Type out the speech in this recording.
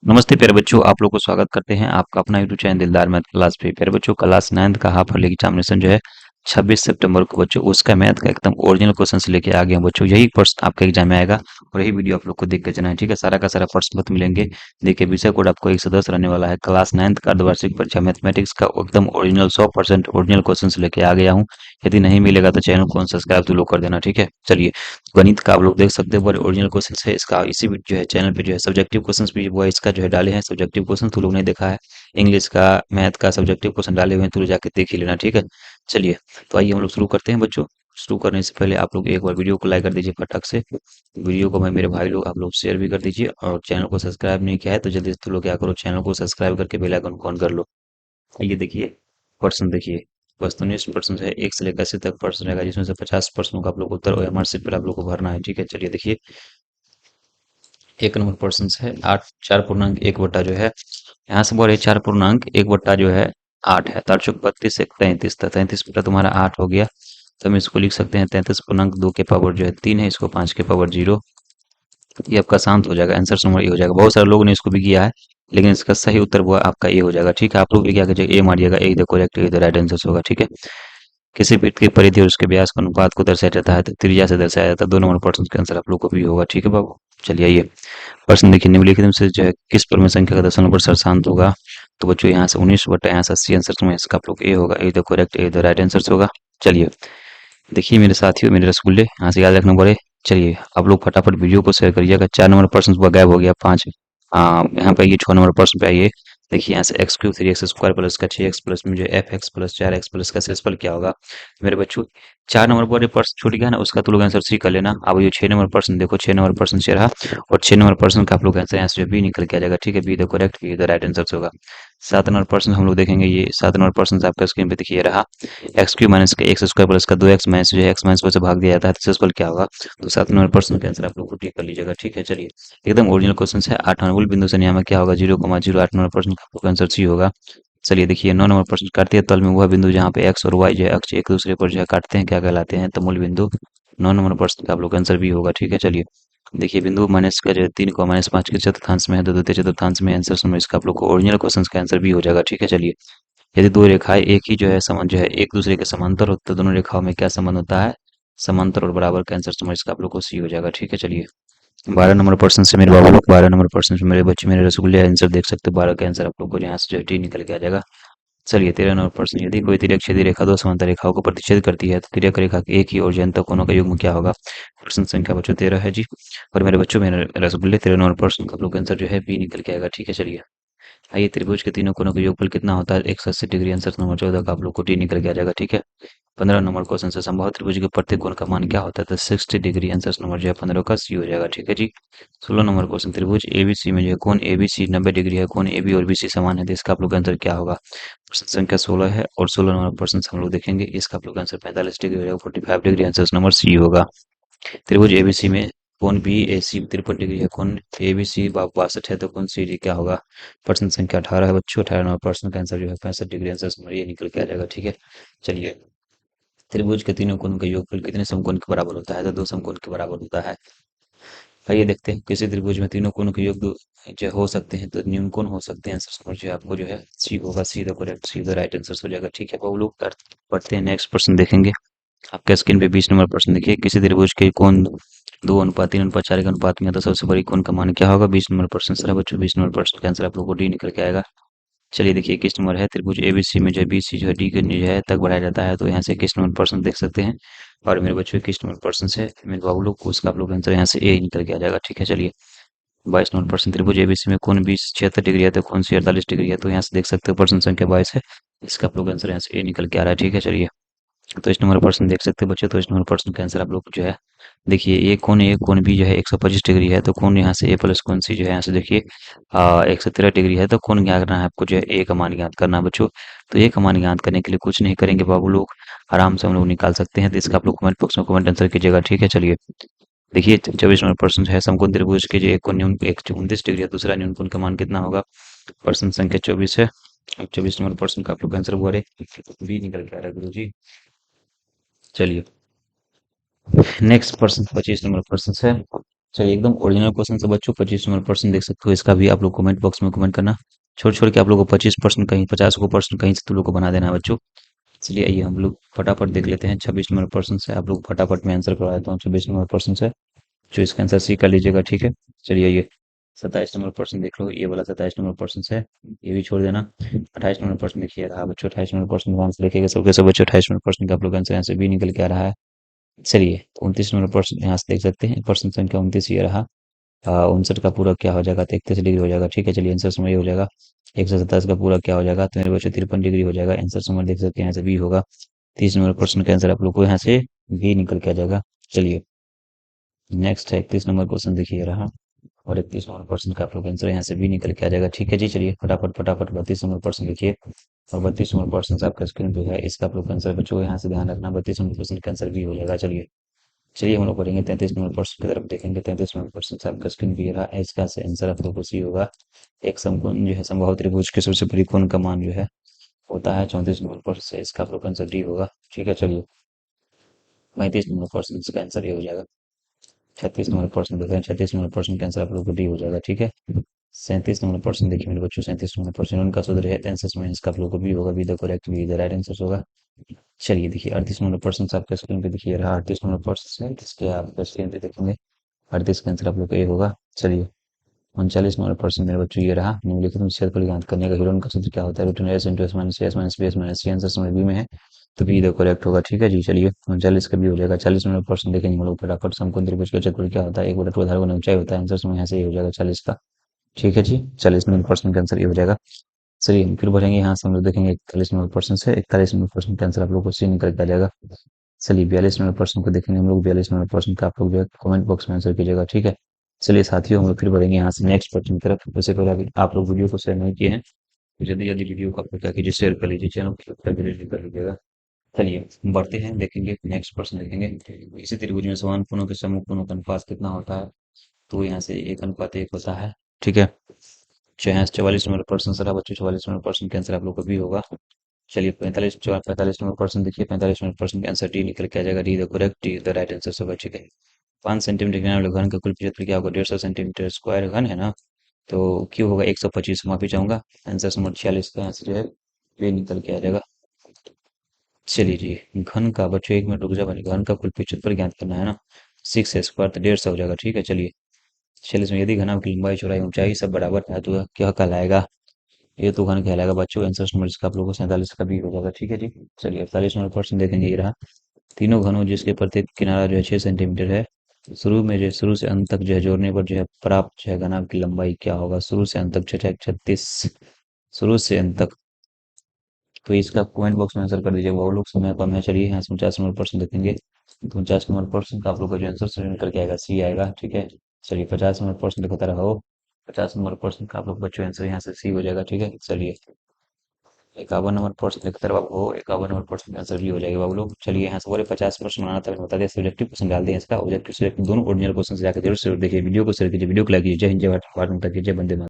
नमस्ते प्यारे बच्चों, आप लोग को स्वागत करते हैं आपका अपना यूट्यूब चैनल दिलदार मैथ क्लास पे। प्यारे बच्चों, क्लास 9th का हाफ ईयरली एग्जामिनेशन जो है 26 सितंबर को बच्चों उसका मैथ का एकदम ओरिजिनल क्वेश्चन लेके आ गए हैं बच्चों। यही प्रश्न आपका एग्जाम में आएगा और यही वीडियो आप लोग को देख के चलना है, ठीक है। सारा का सारा प्रश्न पत्र मिलेंगे। देखिए, विषय कोड आपको 110 रहने वाला है। क्लास 9th का अर्धवार्षिक परीक्षा मैथमेटिक्स का एकदम ओरिजिनल 100% ओरिजिनल क्वेश्चन लेके आ गया हूँ। यदि नहीं मिलेगा तो चैनल को सब्सक्राइब तो लोग कर देना, ठीक है। चलिए, गणित का आप लोग देख सकते हो, बड़े ओरिजिनल क्वेश्चन है इसका। इसी भी जो है चैनल पे जो है सब्जेक्टिव क्वेश्चंस भी वो इसका जो है डाले हैं। सब्जेक्टिव क्वेश्चन तो लोग नहीं देखा है, इंग्लिश का मैथ का सब्जेक्टिव क्वेश्चन डाले हुए हैं, तो जाके देख ही लेना, ठीक है। चलिए, तो आइए हम लोग शुरू करते हैं बच्चों। शुरू करने से पहले आप लोग एक बार वीडियो को लाइक कर दीजिए फटक से। वीडियो को मैं मेरे भाई लोग आप लोग शेयर भी कर दीजिए, और चैनल को सब्सक्राइब नहीं किया है तो जल्दी से तुम लोग क्या करो, चैनल को सब्सक्राइब करके बेल आइकन को ऑन कर लो। ये देखिए, प्रश्न देखिए। वस्तुनिष्ठ प्रश्न है, 1 से लेकर 80 तक प्रश्न रहेगा, जिसमें से 50 प्रश्नों का आप लोग उत्तर ओएमआर शीट पर आप लोग को भरना है, ठीक है। चलिए देखिए, एक नंबर प्रश्न है, 8 4 पूर्णांक 1 बट्टा जो है, यहाँ से बोल रहे 4 पूर्णांक 1 बट्टा जो है 8 है। 4 चौक 32 एक 33 था, 33 बटा तुम्हारा 8 हो गया। तो हम इसको लिख सकते हैं 33 पूर्णांक 2 के पावर जो है 3 है, इसको 5 के पावर 0। ये आपका शांत हो जाएगा, आंसर नंबर ए हो जाएगा। बहुत सारे लोगों ने इसको भी किया है, लेकिन इसका सही उत्तर वो आपका ए हो जाएगा, ठीक है। आप लोग भी क्या कीजिएगा, ए मारिएगा, A the correct, A the right answer होगा, ठीक है। किसी वृत्त की परिधि और उसके व्यास के अनुपात को दर्शाया जाता है तो त्रिज्या से दर्शाया जाता है। 2 नंबर प्रश्न का आंसर आप लोग को भी होगा, ठीक है बाबू। चलिए आइए, प्रश्न देखिए, निम्नलिखित में से जो है किस पूर्ण संख्या का दशमलव पर शांत होगा। तो बच्चों, यहाँ से 19 बटा यहाँ से 80 आंसर में इसका आप लोग ए होगा, A the correct, A the right answer होगा। चलिए देखिए मेरे साथियों, मेरे रसगुल्ले, यहाँ से याद रखना पड़े। चलिए आप लोग फटाफट वीडियो को शेयर करिएगा। 4 नंबर प्रश्न हुआ गायब हो गया, 5। यहाँ पे ये 6 नंबर प्रश्न पे आइए। देखिए, यहाँ से एक्स क्यूब 3x² प्लस का 6x प्लस में जो F x plus 4x plus का शेषफल क्या होगा मेरे बच्चों। 4 नंबर पर जो प्रश्न छूट गया ना, उसका तो लोग आंसर सी कर लेना। अब ये 6 नंबर प्रश्न देखो, 6 नंबर प्रश्न से रहा, और 6 नंबर प्रश्न का आप लोग आंसर यहाँ से जो बी निकल के आ जाएगा, ठीक है। Be the correct, be the right answer होगा। 7 नंबर प्रश्न हम लोग देखेंगे, ये 7 नंबर प्रश्न आपका स्क्रीन पे देखिए रहा। एक्स क्यू माइनस का x² प्लस का 2x माइनस जो है एक्स माइनस से भाग दिया जाता है, तो शेषफल क्या होगा। तो 7 नंबर प्रश्न का आंसर आप लोग को टिक कर लीजिएगा, ठीक है। चलिए, एकदम ओरिजिनल क्वेश्चन है। 8 मूल बिंदु से नियामक क्या होगा, 0,0। 8 नंबर प्रश्न का आप लोग का आंसर सी होगा। चलिए देखिए, 9 नंबर प्रश्न, काटते तल में वह बिंदु जहाँ पे एक्स और वाई जो है अक्ष एक दूसरे पर जो है काटते हैं क्या कहलाते हैं, तो मूल बिंदु। 9 नंबर प्रश्न का आप लोग का आंसर भी होगा, ठीक है। चलिए देखिए, बिंदु माइनस का जो है 3 को -5 के चतुर्थांश में है, तो द्वितीय चतुर्थांश में आंसर समझ इसका आप लोग को ओरिजिनल क्वेश्चन का आंसर भी हो जाएगा, ठीक है। चलिए, यदि दो रेखाएं एक ही जो है समान जो है एक दूसरे के समांतर होते तो दोनों रेखाओं में क्या संबंध होता है, समांतर और बराबर का आंसर समझ इसका आप लोग को सी हो जाएगा, ठीक है। चलिए, 12 नंबर प्रश्न से मेरे बाबू लोग, 12 नंबर प्रश्न से मेरे बच्चे, मेरे रसगुल्ले आंसर देख सकते हो। 12 का आंसर आप लोग को यहाँ से जो है डी निकल के आ जाएगा। चलिए, 13 नंबर प्रश्न, यदि कोई तिर्यक छेदी रेखा दो समांतर रेखाओं को प्रतिच्छेद करती है तो तिर्यक रेखा के एक ही और जनता कोणों का युग्म क्या होगा। प्रश्न संख्या बच्चों 13 है जी। और मेरे बच्चों, मेरे रसगुल्ले, 13 नंबर प्रश्न का आप लोग का आंसर जो है बी निकल के आएगा, ठीक है। चलिए आइए, त्रिभुज के तीनों कोनों का योगफल कितना होता है, 180 डिग्री। आंसर नंबर 14 का आप लोग को डी निकल के आ जाएगा, ठीक है। 15 नंबर क्वेश्चन से, संभव त्रिभुज के प्रत्येक कोण का मान क्या होता है, तो 60 डिग्री। आंसर नंबर जो है 15 का सी हो जाएगा, ठीक है जी। 16 नंबर क्वेश्चन, त्रिभुज एबीसी में जो है कोण एबीसी 90 डिग्री है, कोण एबी और बीसी समान है, तो इसका आप लोग का आंसर क्या होगा। प्रश्न संख्या 16 है, और 16 नंबर प्रश्न से हम लोग देखेंगे, इसका आप लोग का आंसर 45 डिग्री हो जाएगा, 45 डिग्री। आंसर नंबर सी होगा। त्रिभुज एबीसी में कोण बी ए सी 53 डिग्री है, कोण ए बी सी 62 है, तो कोण सी डी क्या होगा। प्रश्न संख्या 18 है बच्चों। 18 नंबर प्रश्न का आंसर जो है 65 डिग्री। आंसर नंबर ये निकल के आ जाएगा, ठीक है। चलिए, त्रिभुज के तीनों कोणों का योगफल कितने समकोण के बराबर होता है, तो 2 समकोण के बराबर होता है। आइए देखते हैं, किसी त्रिभुज में तीनों कोणों के योग जो हो सकते हैं तो न्यून कोण हो सकते हैं। आंसर नंबर जो है आपको जो है सी होगा, see the correct, see the right answer हो जाएगा, ठीक है। वो लोग पढ़ते हैं, नेक्स्ट प्रश्न देखेंगे। आपके स्क्रीन पे 20 नंबर प्रश्न देखिए, किसी त्रिभुज के कोण 2:3:4 के अनुपात में है तो सबसे बड़ी कोण का मान क्या होगा। 20 नंबर प्रश्न सर बच्चों, 20 नंबर प्रश्न का आंसर आप लोगों को डी निकल के आएगा। चलिए देखिए, 21 नंबर है, त्रिभुज एबीसी में जो है बीसी जो है डी के जो है तक बढ़ाया जाता है, तो यहाँ से 21 नंबर प्रश्न देख सकते हैं। और मेरे बच्चों, 21 नंबर प्रश्न से मेरे बाबू लोग को उसका आप लोग आंसर यहाँ से ए निकल के आ जाएगा, ठीक है। चलिए, 22 नंबर प्रश्न, त्रिभुज एबीसी में कोण 76 डिग्री है तो कोण सी 48 डिग्री है, तो यहाँ से देख सकते हो प्रश्न संख्या 22 है, इसका आप लोग आंसर यहाँ से ए निकल के आ रहा है, ठीक है। चलिए, तो इस नंबर प्रश्न देख सकते हैं बच्चों, तो इस नंबर प्रश्न का आंसर आप लोग जो है देखिए, ए कोण बी जो है 125 डिग्री है, तो कोण यहाँ से ए प्लस कोण सी जो है यहाँ से देखिए 113 डिग्री है, तो कोण क्या करना है आपको, जो है ए का मान ज्ञात करना है बच्चों। तो ए का मान ज्ञात करने के लिए कुछ नहीं करेंगे बाबू लोग, आराम से हम लोग निकाल सकते हैं। तो इसका आप लोग कमेंट बॉक्स में कमेंट आंसर कीजिएगा, ठीक है। चलिए देखिए, 24 नंबर प्रश्न जो है, समकोण त्रिभुज के जो एक कोण न्यून 129 डिग्री है, दूसरा न्यून कोण का मान कितना होगा। प्रश्न संख्या 24 है। 24 नंबर प्रश्न का आप लोग आंसर हुआ बी निकल के आ रहा है गुरु जी। चलिए, नेक्स्ट प्रश्न 25 नंबर प्रश्न है। चलिए एकदम ओरिजिनल क्वेश्चन से बच्चों 25 नंबर देख सकते हो, इसका भी आप लोग कमेंट बॉक्स में कमेंट करना। छोड़ छोड़ के आप लोग को 25% कहीं 50 को % कहीं से तुम लोग को बना देना है बच्चों। चलिए आइए हम लोग फटाफट देख लेते हैं 26 नंबर से। आप लोग फटाफट में आंसर करवा देता हूँ 26 नंबर से। जो इसका आंसर सी कर लीजिएगा, ठीक है। चलिए ये 27 नंबर देख लो, ये वाला 27 नंबर है, ये भी छोड़ देना। 28 नंबर देखिए रहा बच्चों, 28 नंबर का आंसर देखिएगा सबके सब बच्चों, 28 नंबर का आप लोग आंसर यहाँ से भी निकल के आ रहा है। चलिए 29 नंबर यहाँ से देख सकते हैं, पर्सन संख्या 29 ये रहा। 59 का पूरा क्या हो जाएगा, 33 डिग्री हो जाएगा, ठीक है। चलिए आंसर समझ हो जाएगा। 127 का पूरा क्या हो जाएगा, तो मेरे बच्चों 53 डिग्री हो जाएगा। आंसर समझ देख सकते हैं यहाँ से बी होगा। 30 नंबर का आंसर आप लोग को यहाँ से बी निकल के आ जाएगा। चलिए नेक्स्ट है 31 नंबर देखिए रहा, और 31 नंबर का आप लोग आंसर यहाँ से भी निकल के आ जाएगा, ठीक है जी। चलिए फटाफट फटाफट 32 नंबर लिखिए, और 32 नंबर आपका स्क्रीन पे है, इसका आप लोग आंसर बच्चों यहाँ से ध्यान रखना, 32 नंबर का आंसर भी हो जाएगा। चलिए चलिए हम लोग करेंगे 33 नंबर की तरफ देखेंगे। 33 नंबर से आपका स्क्रीन पे रहा, इसका आंसर आप लोग को सी होगा। एक समकोण जो है समबाहु त्रिभुज के सबसे बड़ी कोण का मान जो है होता है 34 नंबर से, इसका आप लोग का आंसर डी होगा, ठीक है। चलिए 35 नंबर इसका आंसर ये हो जाएगा। 36 नंबर देख रहे हैं, 36 नंबर का आंसर आप लोग को डी हो जाएगा, ठीक है। 37 नंबर देखिए मेरे बच्चों, 37 नंबर उनका सूत्र है टेंसेस में, इसका आप लोग को भी होगा, be the correct, be the right answer होगा। चलिए देखिए 38 नंबर आपके स्क्रीन पे दिखिए रहा, 38 नंबर जिसके आप स्क्रीन पे देखेंगे, 38 का आंसर आप लोग का ये होगा। चलिए 39 नंबर मेरे बच्चों ये रहा, निम्नलिखित में छेद पर ज्ञात करने का ह्यूरन का सूत्र क्या होता है, root s into s minus s minus b s minus c, answer समझ बी में है, तो बी द करेक्ट होगा, ठीक है जी। चलिए 39 का भी हो जाएगा। 40 नंबर देखेंगे हम लोग फटाफट, समकोण त्रिभुज का क्षेत्रफल क्या होता है, 1/2 आधार गुना ऊंचाई होता है, आंसर समझ यहाँ से ये हो जाएगा 40 का, ठीक है जी। 40 नंबर का आंसर ये हो जाएगा। चलिए हम फिर बढ़ेंगे, यहाँ से हम लोग देखेंगे 41 नंबर से, 41 नंबर का आंसर आप लोग को सी निकल के आ जाएगा। चलिए 42 नंबर को देखेंगे हम लोग, 42 नंबर का आप लोग जो है कमेंट बॉक्स में आंसर कीजिएगा, ठीक है। चलिए साथियों हम लोग फिर बढ़ेंगे यहाँ से नेक्स्ट क्वेश्चन की तरफ। उससे पहले अभी आप लोग वीडियो को शेयर नहीं किए हैं, तो जल्दी जल्दी वीडियो को आप लोग क्या कीजिए, शेयर कर लीजिए, चैनल को सब्सक्राइब कर लीजिएगा। चलिए बढ़ते हैं, देखेंगे नेक्स्ट क्वेश्चन देखेंगे। इसी त्रिभुज में समान कोणों के समूह कोणों का अनुपात कितना होता है, तो यहाँ से 1:1 होता है, ठीक है। 44 नंबर सर बच्चों, 44 नंबर के आंसर आप लोग को भी होगा। चलिए 45 नंबर देखिए, 45 नंबर का आंसर डी निकल के आ जाएगा, D the correct, D the right answer होगा, ठीक है। 5 सेंटीमीटर के नाम घन का कुल क्षेत्रफल क्या होगा, 150 सेंटीमीटर स्क्वायर घन है ना, तो क्यों होगा 125, माफी चाहूंगा। आंसर नंबर 46 का आंसर जो है ये निकल के आ जाएगा। चलिए जी घन का बच्चों, 1 मिनट रुक जाओ, घन का कुल क्षेत्रफल ज्ञात करना है ना, 6 स्क्वायर तो 150 हो जाएगा, ठीक है। चलिए 46 में यदि घनाभ की लंबाई चौड़ाई ऊंचाई सब बराबर है तो यह क्या कहलाएगा, ये तो घन कहलाएगा बच्चों। आंसर नंबर इसका आप लोगों को 47 का भी हो जाएगा, ठीक है जी। चलिए 48 नंबर देखेंगे, ये रहा। तीनों घनों जिसके प्रत्येक किनारा जो है 6 सेंटीमीटर है, शुरू से अंत तक जो है जोड़ने पर जो है प्राप्त जो है घनाभ की लंबाई क्या होगा, शुरू से अंत तक 36, शुरू से अंत तक। तो इसका कमेंट बॉक्स में आंसर कर दीजिए, वो लोग समय कम है। चलिए यहाँ से 49 नंबर देखेंगे, तो 49 नंबर का आप लोग का जो आंसर सही निकल के आएगा, सी आएगा, ठीक है। चलिए 50 नंबर लिखता रहा हो, 50 नंबर का आप लोग बच्चों आंसर यहाँ से सी हो जाएगा, ठीक है। चलिए 51 नंबर लिखता रहा हो, 51 नंबर का आंसर भी हो जाएगा बाबू लोग। चलिए यहाँ से बोले 50% बनाना था, बता दिया सब्जेक्टिव क्वेश्चन डाल दिया, इसका ऑब्जेक्टिव सब्जेक्टिव दोनों ओरिजिनल क्वेश्चन जाकर जरूर से देखिए, वीडियो को शेयर कीजिए, वीडियो को लाइक कीजिए। जय हिंद, जय भारत, भारत माता की जय, वंदे मातरम।